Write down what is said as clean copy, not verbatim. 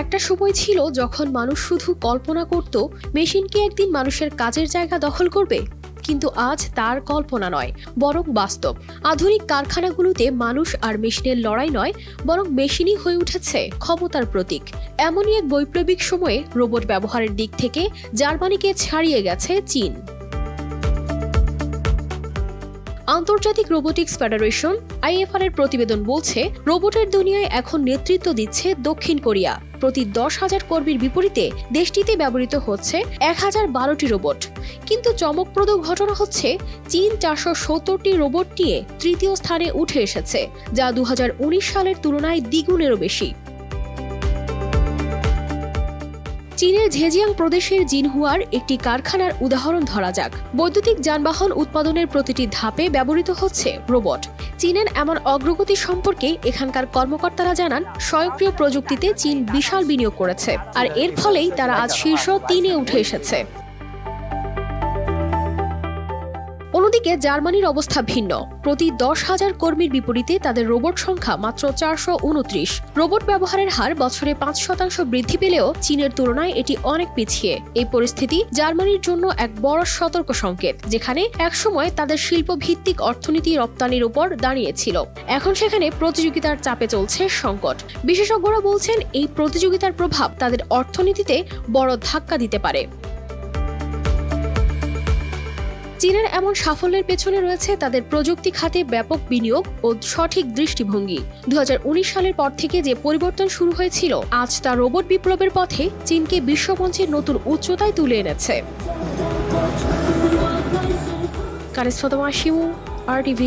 একটা সময় ছিল যখন মানুষ শুধু কল্পনা করত মেশিন কি একদিন মানুষের কাজের জায়গা দখল করবে, কিন্তু আজ তার কল্পনা নয় বরং বাস্তব। আধুনিক কারখানাগুলোতে মানুষ আর মেশিনের লড়াই নয়, বরং মেশিনই হয়ে উঠেছে ক্ষমতার প্রতীক। এমনই এক বৈপ্লবিক সময়ে রোবট ব্যবহারের দিক থেকে জার্মানিকে ছাড়িয়ে গেছে চীন। আন্তর্জাতিক রোবোটিক্স ফেডারেশন IFR এর প্রতিবেদন বলছে, রোবটের দুনিয়ায় এখন নেতৃত্ব দিচ্ছে দক্ষিণ কোরিয়া। প্রতি 10,000 কর্মীর বিপরীতে দেশটিতে ব্যবহৃত হচ্ছে 1012টি রোবট। কিন্তু চমকপ্রদ ঘটনা হচ্ছে, চীন 470টি রোবট নিয়ে তৃতীয় স্থানে উঠে এসেছে, যা 2019 সালের তুলনায় দ্বিগুণেরও বেশি। চীনের ঝেজিয়াং প্রদেশের জিনহুয়ার একটি কারখানার উদাহরণ ধরা যাক। বৈদ্যুতিক যানবাহন উৎপাদনের প্রতিটি ধাপে ব্যবহৃত হচ্ছে রোবট। চীনের এমন অগ্রগতি সম্পর্কে এখানকার কর্মকর্তারা জানান, স্বয়ংক্রিয় প্রযুক্তিতে চীন বিশাল বিনিয়োগ করেছে, আর এর ফলেই তারা আজ শীর্ষ 3-এ উঠে এসেছে। অন্যদিকে জার্মানির অবস্থা ভিন্ন। প্রতি 10,000 কর্মীর বিপরীতে তাদের রোবট সংখ্যা মাত্র 429। রোবট ব্যবহারের হার বছরে 5% বৃদ্ধি পেলেও চীনের তুলনায় এটি অনেক পিছিয়ে। এই পরিস্থিতি জার্মানির জন্য এক বড় সতর্ক সংকেত, যেখানে একসময় তাদের শিল্পভিত্তিক অর্থনীতি রপ্তানির উপর দাঁড়িয়েছিল। এখন সেখানে প্রতিযোগিতার চাপে চলছে সংকট। বিশেষজ্ঞরা বলছেন, এই প্রতিযোগিতার প্রভাব তাদের অর্থনীতিতে বড় ধাক্কা দিতে পারে। চীনের এমন সাফল্যের পেছনে রয়েছে তাদের প্রযুক্তি খাতে ব্যাপক বিনিয়োগ ও সঠিক দৃষ্টিভঙ্গি। 2019 সালের পর থেকে যে পরিবর্তন শুরু হয়েছিল, আজ তা রোবট বিপ্লবের পথে চীনকে বিশ্বমঞ্চের নতুন উচ্চতায় তুলে এনেছে। কারিস ফাতেমা শিমু, RTV।